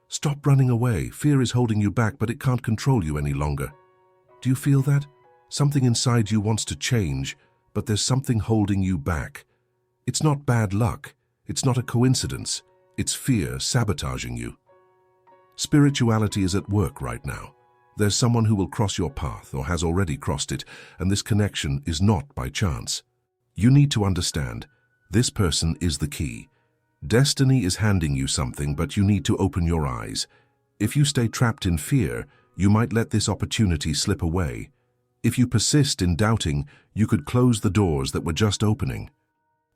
Stop running away. Fear is holding you back, but it can't control you any longer. Do you feel that? Something inside you wants to change, but there's something holding you back. It's not bad luck. It's not a coincidence. It's fear sabotaging you. Spirituality is at work right now. There's someone who will cross your path or has already crossed it, and this connection is not by chance. You need to understand, this person is the key. Destiny is handing you something, but you need to open your eyes. If you stay trapped in fear, you might let this opportunity slip away. If you persist in doubting, you could close the doors that were just opening.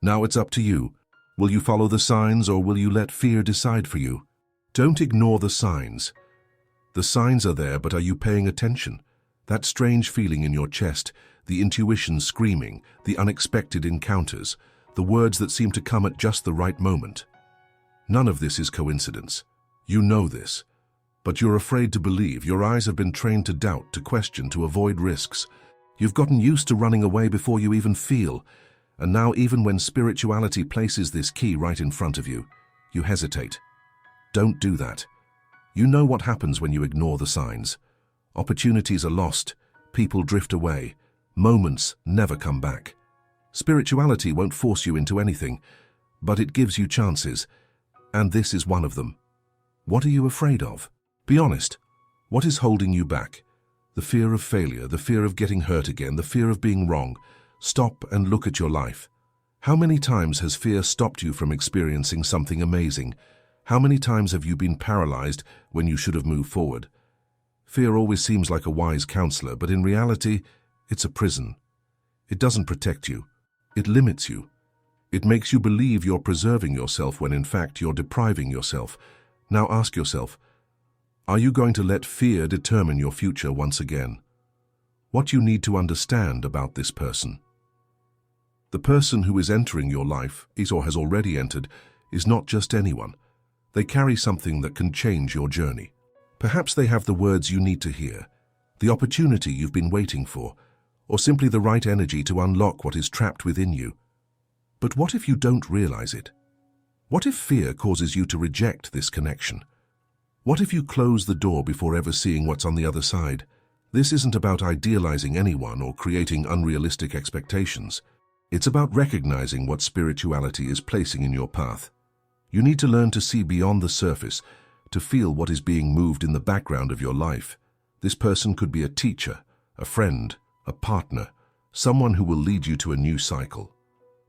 Now it's up to you. Will you follow the signs, or will you let fear decide for you? Don't ignore the signs. The signs are there, but are you paying attention? That strange feeling in your chest, the intuition screaming, the unexpected encounters, the words that seem to come at just the right moment. None of this is coincidence. You know this. But you're afraid to believe. Your eyes have been trained to doubt, to question, to avoid risks. You've gotten used to running away before you even feel. And now, even when spirituality places this key right in front of you, you hesitate. Don't do that. You know what happens when you ignore the signs. Opportunities are lost, people drift away, moments never come back. Spirituality won't force you into anything, but it gives you chances, and this is one of them. What are you afraid of? Be honest. What is holding you back? The fear of failure, the fear of getting hurt again, the fear of being wrong. Stop and look at your life. How many times has fear stopped you from experiencing something amazing? How many times have you been paralyzed when you should have moved forward? Fear always seems like a wise counselor, but in reality, it's a prison. It doesn't protect you. It limits you. It makes you believe you're preserving yourself when in fact you're depriving yourself. Now ask yourself, are you going to let fear determine your future once again? What you need to understand about this person. The person who is entering your life, is or has already entered, is not just anyone. They carry something that can change your journey. Perhaps they have the words you need to hear, the opportunity you've been waiting for, or simply the right energy to unlock what is trapped within you. But what if you don't realize it? What if fear causes you to reject this connection? What if you close the door before ever seeing what's on the other side? This isn't about idealizing anyone or creating unrealistic expectations. It's about recognizing what spirituality is placing in your path. You need to learn to see beyond the surface, to feel what is being moved in the background of your life. This person could be a teacher, a friend, a partner, someone who will lead you to a new cycle.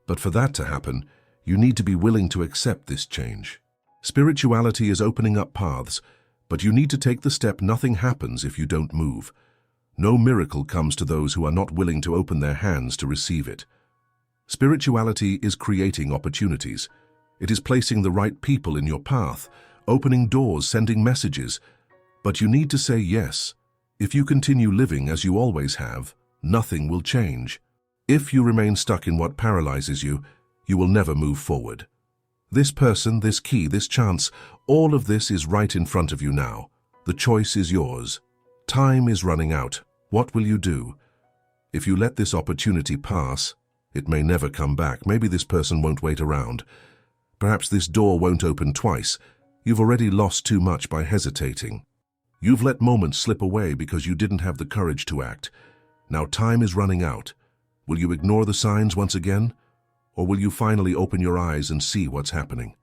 But for that to happen, you need to be willing to accept this change. Spirituality is opening up paths, but you need to take the step. Nothing happens if you don't move. No miracle comes to those who are not willing to open their hands to receive it. Spirituality is creating opportunities. It is placing the right people in your path, opening doors, sending messages. But you need to say yes. If you continue living as you always have, nothing will change. If you remain stuck in what paralyzes you, you will never move forward. This person, this key, this chance, all of this is right in front of you now. The choice is yours. Time is running out. What will you do? If you let this opportunity pass, it may never come back. Maybe this person won't wait around. Perhaps this door won't open twice. You've already lost too much by hesitating. You've let moments slip away because you didn't have the courage to act. Now time is running out. Will you ignore the signs once again? Or will you finally open your eyes and see what's happening?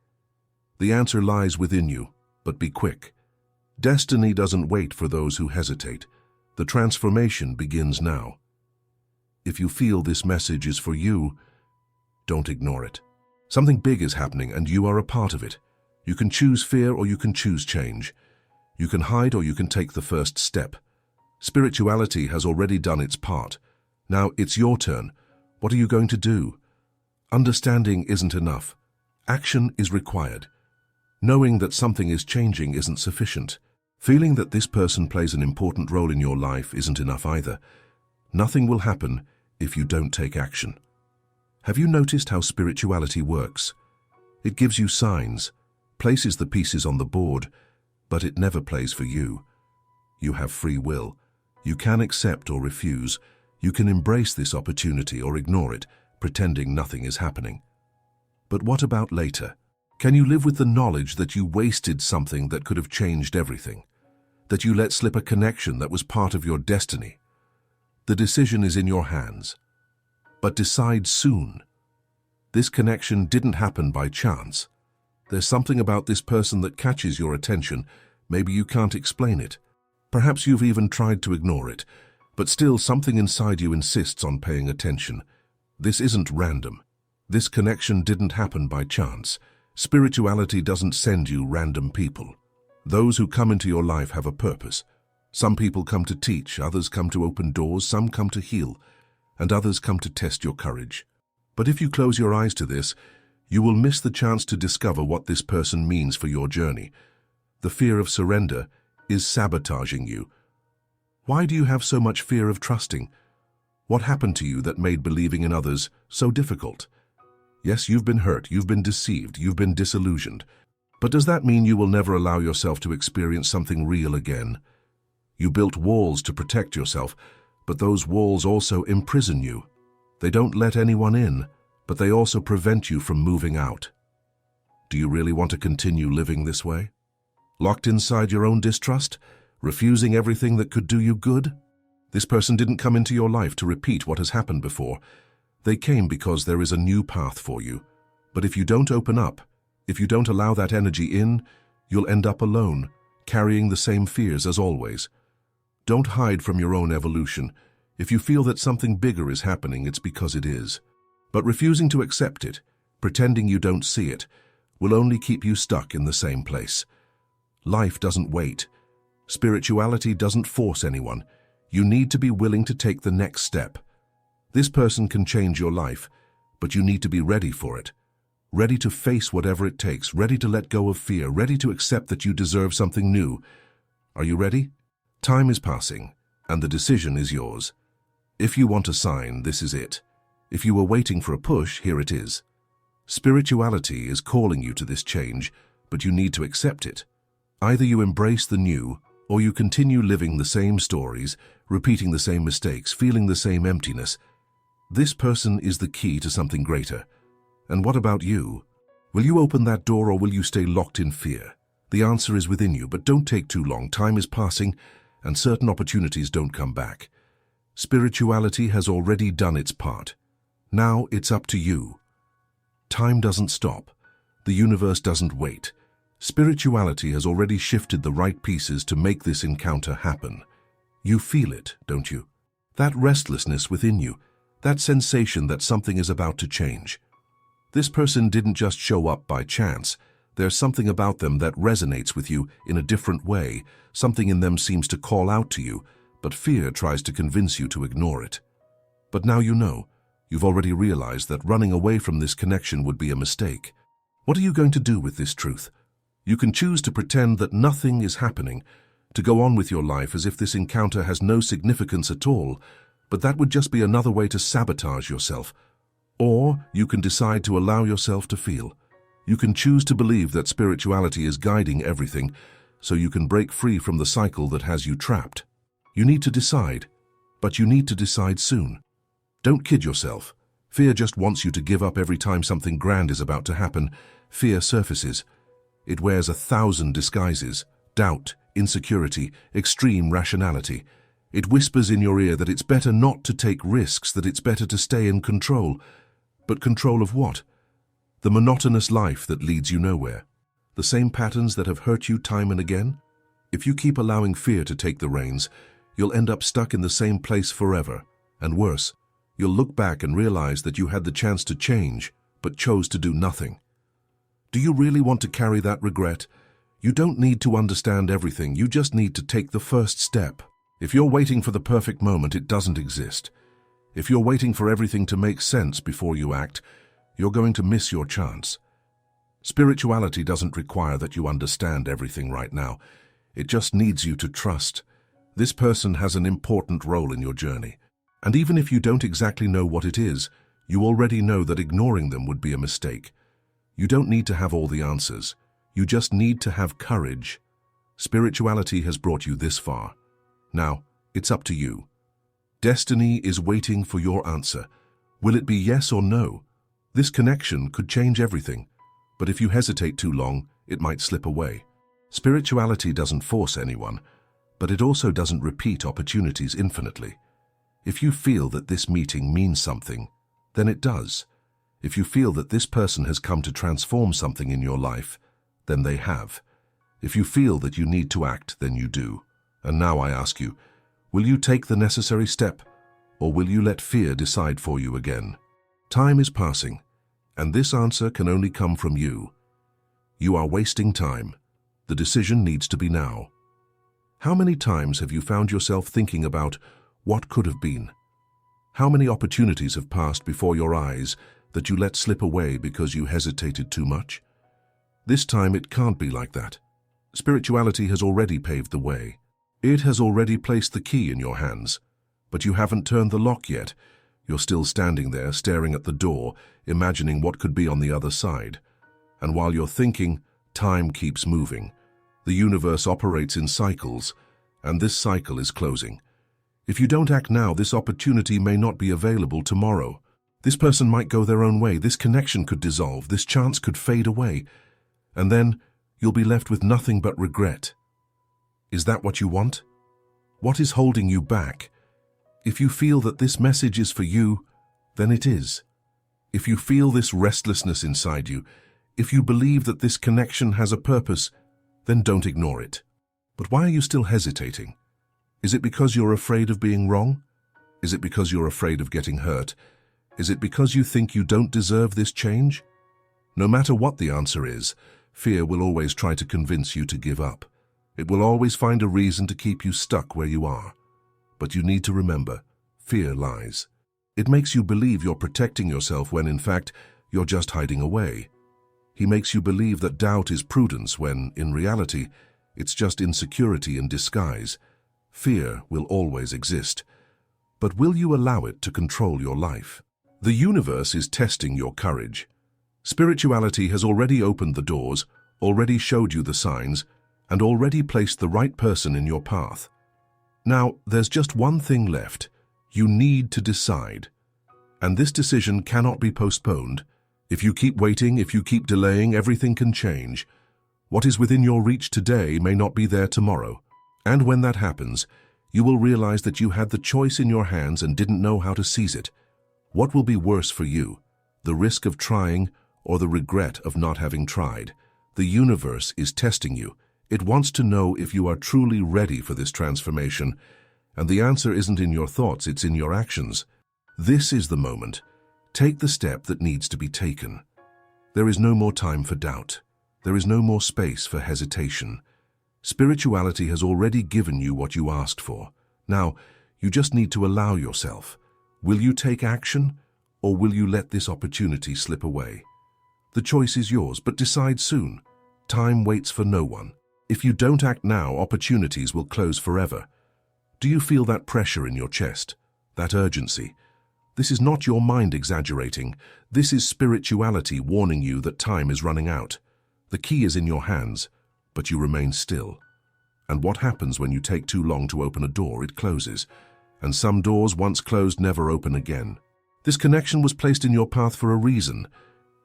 The answer lies within you, but be quick. Destiny doesn't wait for those who hesitate. The transformation begins now. If you feel this message is for you, don't ignore it. Something big is happening and you are a part of it. You can choose fear or you can choose change. You can hide or you can take the first step. Spirituality has already done its part. Now it's your turn. What are you going to do? Understanding isn't enough. Action is required. Knowing that something is changing isn't sufficient. Feeling that this person plays an important role in your life isn't enough either. Nothing will happen if you don't take action. Have you noticed how spirituality works? It gives you signs, places the pieces on the board, but it never plays for you. You have free will. You can accept or refuse. You can embrace this opportunity or ignore it, pretending nothing is happening. But what about later? Can you live with the knowledge that you wasted something that could have changed everything? That you let slip a connection that was part of your destiny? The decision is in your hands. But decide soon. This connection didn't happen by chance. There's something about this person that catches your attention. Maybe you can't explain it. Perhaps you've even tried to ignore it, but still something inside you insists on paying attention. This isn't random. This connection didn't happen by chance. Spirituality doesn't send you random people. Those who come into your life have a purpose. Some people come to teach, others come to open doors, some come to heal, and others come to test your courage. But if you close your eyes to this, you will miss the chance to discover what this person means for your journey. The fear of surrender is sabotaging you. Why do you have so much fear of trusting? What happened to you that made believing in others so difficult? Yes, you've been hurt, you've been deceived, you've been disillusioned. But does that mean you will never allow yourself to experience something real again? You built walls to protect yourself, but those walls also imprison you. They don't let anyone in, but they also prevent you from moving out. Do you really want to continue living this way? Locked inside your own distrust, refusing everything that could do you good? This person didn't come into your life to repeat what has happened before. They came because there is a new path for you. But if you don't open up, if you don't allow that energy in, you'll end up alone, carrying the same fears as always. Don't hide from your own evolution. If you feel that something bigger is happening, it's because it is. But refusing to accept it, pretending you don't see it, will only keep you stuck in the same place. Life doesn't wait. Spirituality doesn't force anyone. You need to be willing to take the next step. This person can change your life, but you need to be ready for it. Ready to face whatever it takes, ready to let go of fear, ready to accept that you deserve something new. Are you ready? Time is passing, and the decision is yours. If you want a sign, this is it. If you were waiting for a push, here it is. Spirituality is calling you to this change, but you need to accept it. Either you embrace the new, or you continue living the same stories, repeating the same mistakes, feeling the same emptiness. This person is the key to something greater. And what about you? Will you open that door or will you stay locked in fear? The answer is within you, but don't take too long. Time is passing, and certain opportunities don't come back. Spirituality has already done its part. Now it's up to you. Time doesn't stop. The universe doesn't wait. Spirituality has already shifted the right pieces to make this encounter happen. You feel it, don't you? That restlessness within you, that sensation that something is about to change. This person didn't just show up by chance. There's something about them that resonates with you in a different way. Something in them seems to call out to you, but fear tries to convince you to ignore it. But now you know. You've already realized that running away from this connection would be a mistake. What are you going to do with this truth? You can choose to pretend that nothing is happening, to go on with your life as if this encounter has no significance at all, but that would just be another way to sabotage yourself. Or you can decide to allow yourself to feel. You can choose to believe that spirituality is guiding everything, so you can break free from the cycle that has you trapped. You need to decide, but you need to decide soon. Don't kid yourself. Fear just wants you to give up every time something grand is about to happen. Fear surfaces. It wears 1,000 disguises: doubt, insecurity, extreme rationality. It whispers in your ear that it's better not to take risks, that it's better to stay in control. But control of what? The monotonous life that leads you nowhere. The same patterns that have hurt you time and again? If you keep allowing fear to take the reins, you'll end up stuck in the same place forever. And worse, you'll look back and realize that you had the chance to change, but chose to do nothing. Do you really want to carry that regret? You don't need to understand everything, you just need to take the first step. If you're waiting for the perfect moment, it doesn't exist. If you're waiting for everything to make sense before you act, you're going to miss your chance. Spirituality doesn't require that you understand everything right now. It just needs you to trust. This person has an important role in your journey. And even if you don't exactly know what it is, you already know that ignoring them would be a mistake. You don't need to have all the answers. You just need to have courage. Spirituality has brought you this far. Now, it's up to you. Destiny is waiting for your answer. Will it be yes or no? This connection could change everything. But if you hesitate too long, it might slip away. Spirituality doesn't force anyone, but it also doesn't repeat opportunities infinitely. If you feel that this meeting means something, then it does. If you feel that this person has come to transform something in your life, then they have. If you feel that you need to act, then you do. And now I ask you, will you take the necessary step, or will you let fear decide for you again? Time is passing, and this answer can only come from you. You are wasting time. The decision needs to be now. How many times have you found yourself thinking about what could have been? How many opportunities have passed before your eyes that you let slip away because you hesitated too much? This time it can't be like that. Spirituality has already paved the way. It has already placed the key in your hands, but you haven't turned the lock yet. You're still standing there, staring at the door, imagining what could be on the other side. And while you're thinking, time keeps moving. The universe operates in cycles, and this cycle is closing. If you don't act now, this opportunity may not be available tomorrow. This person might go their own way, this connection could dissolve, this chance could fade away, and then you'll be left with nothing but regret. Is that what you want? What is holding you back? If you feel that this message is for you, then it is. If you feel this restlessness inside you, if you believe that this connection has a purpose, then don't ignore it. But why are you still hesitating? Is it because you're afraid of being wrong? Is it because you're afraid of getting hurt? Is it because you think you don't deserve this change? No matter what the answer is, fear will always try to convince you to give up. It will always find a reason to keep you stuck where you are. But you need to remember, fear lies. It makes you believe you're protecting yourself when, in fact, you're just hiding away. He makes you believe that doubt is prudence when, in reality, it's just insecurity in disguise. Fear will always exist. But will you allow it to control your life? The universe is testing your courage. Spirituality has already opened the doors, already showed you the signs, and already placed the right person in your path. Now, there's just one thing left. You need to decide. And this decision cannot be postponed. If you keep waiting, if you keep delaying, everything can change. What is within your reach today may not be there tomorrow. And when that happens, you will realize that you had the choice in your hands and didn't know how to seize it. What will be worse for you, the risk of trying or the regret of not having tried? The universe is testing you. It wants to know if you are truly ready for this transformation, and the answer isn't in your thoughts, it's in your actions. This is the moment. Take the step that needs to be taken. There is no more time for doubt. There is no more space for hesitation. Spirituality has already given you what you asked for. Now, you just need to allow yourself. Will you take action, or will you let this opportunity slip away? The choice is yours, but decide soon. Time waits for no one. If you don't act now, opportunities will close forever. Do you feel that pressure in your chest, that urgency? This is not your mind exaggerating. This is spirituality warning you that time is running out. The key is in your hands, but you remain still. And what happens when you take too long to open a door? It closes. And some doors, once closed, never open again. This connection was placed in your path for a reason.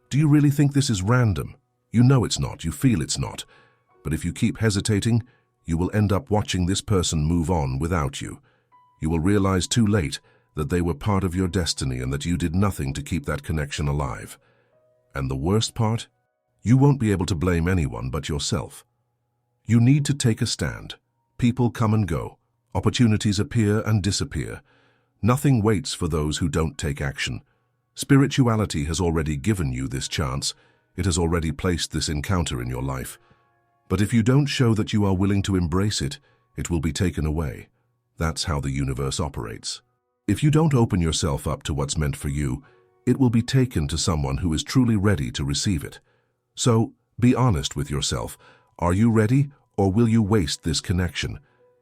Do you really think this is random? You know it's not. You feel it's not. But if you keep hesitating, you will end up watching this person move on without you. You will realize too late that they were part of your destiny and that you did nothing to keep that connection alive. And the worst part? You won't be able to blame anyone but yourself. You need to take a stand. People come and go. Opportunities appear and disappear. Nothing waits for those who don't take action. Spirituality has already given you this chance. It has already placed this encounter in your life. But if you don't show that you are willing to embrace it, it will be taken away. That's how the universe operates. If you don't open yourself up to what's meant for you, it will be taken to someone who is truly ready to receive it. So, be honest with yourself. Are you ready, or will you waste this connection?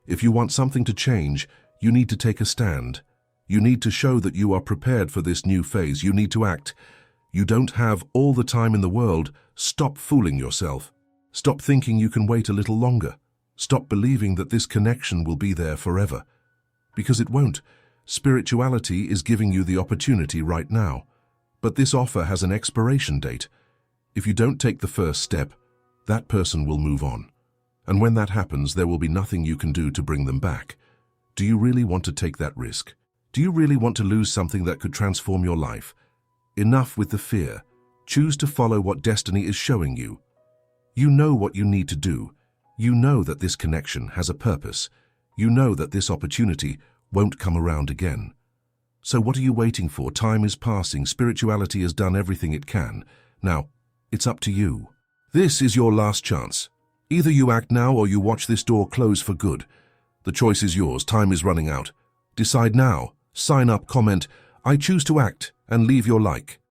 If you want something to change, you need to take a stand. You need to show that you are prepared for this new phase. You need to act. You don't have all the time in the world. Stop fooling yourself. Stop thinking you can wait a little longer. Stop believing that this connection will be there forever. Because it won't. Spirituality is giving you the opportunity right now. But this offer has an expiration date. If you don't take the first step, that person will move on. And when that happens, there will be nothing you can do to bring them back. Do you really want to take that risk? Do you really want to lose something that could transform your life? Enough with the fear. Choose to follow what destiny is showing you. You know what you need to do. You know that this connection has a purpose. You know that this opportunity won't come around again. So what are you waiting for? Time is passing. Spirituality has done everything it can. Now, it's up to you. This is your last chance. Either you act now or you watch this door close for good. The choice is yours. Time is running out. Decide now. Sign up, comment, "I choose to act," and leave your like.